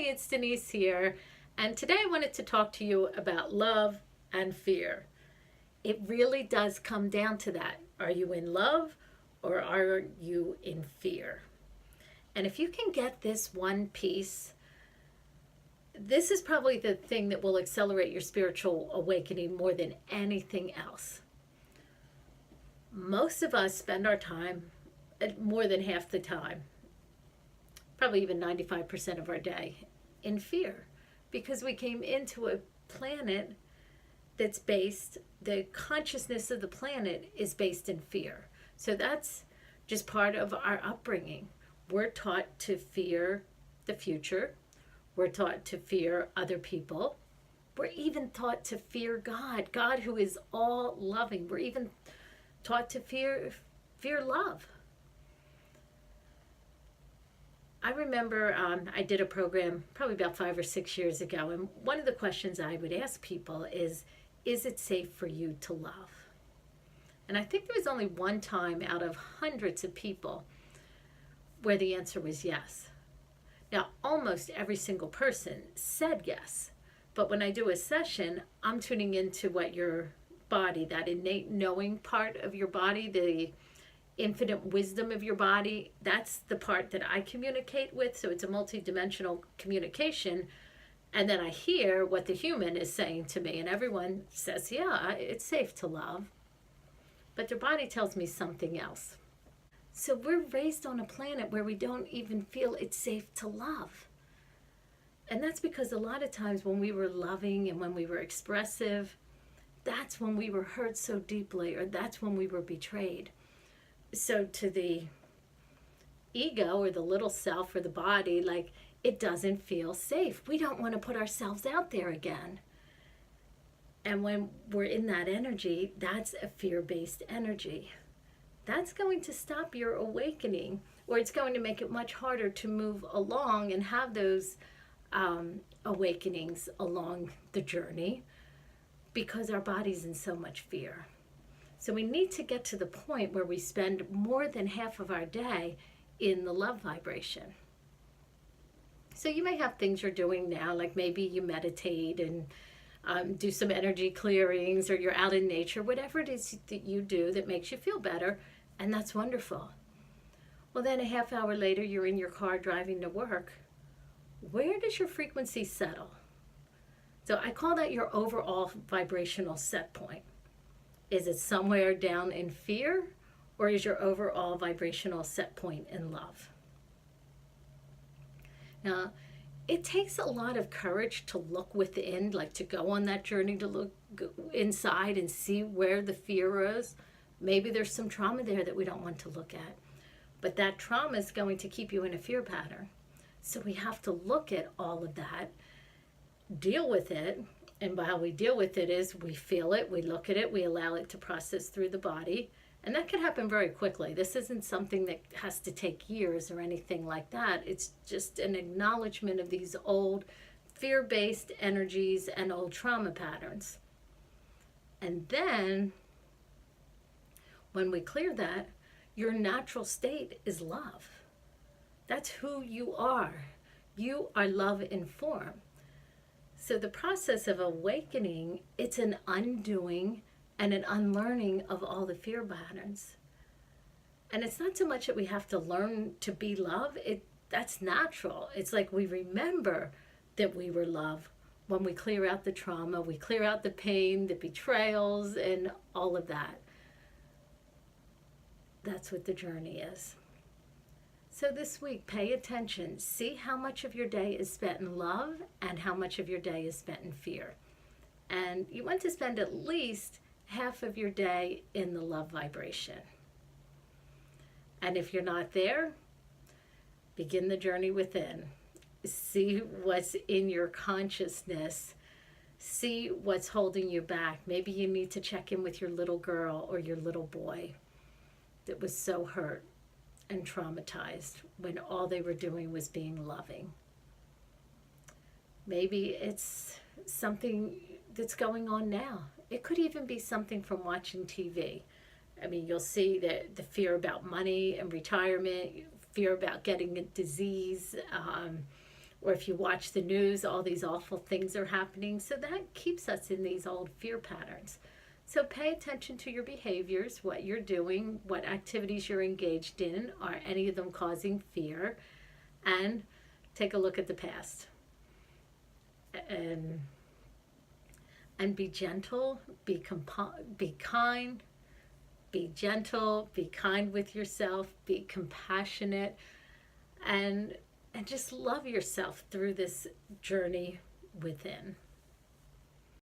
it's Denise here, and today I wanted to talk to you about love and fear. It really does come down to that. Are you in love or are you in fear? And if you can get this one piece, this is probably the thing that will accelerate your spiritual awakening more than anything else. Most of us spend our time, more than half the time, probably even 95% of our day, in fear, because we came into a planet that's based, the consciousness of the planet is based in fear. So that's just part of our upbringing. We're taught to fear the future. We're taught to fear other people. We're even taught to fear God, God who is all loving. We're even taught to fear love. I remember I did a program probably about 5 or 6 years ago, and one of the questions I would ask people is it safe for you to love? And I think there was only one time out of hundreds of people where the answer was yes. Now, almost every single person said yes, but when I do a session, I'm tuning into what your body, that innate knowing part of your body, the infinite wisdom of your body, that's the part that I communicate with. So it's a multidimensional communication. And then I hear what the human is saying to me, and everyone says, yeah, it's safe to love. But their body tells me something else. So we're raised on a planet where we don't even feel it's safe to love. And that's because a lot of times when we were loving and when we were expressive, that's when we were hurt so deeply, or that's when we were betrayed. So to the ego or the little self or the body, like, it doesn't feel safe. We don't want to put ourselves out there again. And when we're in that energy, that's a fear-based energy. That's going to stop your awakening, or it's going to make it much harder to move along and have those awakenings along the journey, because our body's in so much fear. So we need to get to the point where we spend more than half of our day in the love vibration. So you may have things you're doing now, like maybe you meditate and do some energy clearings, or you're out in nature, whatever it is that you do that makes you feel better, and that's wonderful. Well, then a half hour later, you're in your car driving to work. Where does your frequency settle? So I call that your overall vibrational set point. Is it somewhere down in fear, or is your overall vibrational set point in love? Now, it takes a lot of courage to look within, like to go on that journey to look inside and see where the fear is. Maybe there's some trauma there that we don't want to look at. But that trauma is going to keep you in a fear pattern. So we have to look at all of that, deal with it. And how we deal with it is we feel it, we look at it, we allow it to process through the body. And that can happen very quickly. This isn't something that has to take years or anything like that. It's just an acknowledgement of these old fear-based energies and old trauma patterns. And then, when we clear that, your natural state is love. That's who you are. You are love in form. So the process of awakening, it's an undoing and an unlearning of all the fear patterns. And it's not so much that we have to learn to be love. That's natural. It's like we remember that we were love when we clear out the trauma, we clear out the pain, the betrayals, and all of that. That's what the journey is. So this week, pay attention. See how much of your day is spent in love and how much of your day is spent in fear. And you want to spend at least half of your day in the love vibration. And if you're not there, begin the journey within. See what's in your consciousness. See what's holding you back. Maybe you need to check in with your little girl or your little boy that was so hurt and traumatized when all they were doing was being loving. Maybe it's something that's going on now. It could even be something from watching TV. I mean, you'll see the fear about money and retirement, fear about getting a disease, Or if you watch the news, all these awful things are happening. So that keeps us in these old fear patterns. So pay attention to your behaviors, what you're doing, what activities you're engaged in. Are any of them causing fear? And take a look at the past. And be gentle, be kind, be gentle, be kind with yourself, be compassionate, and just love yourself through this journey within.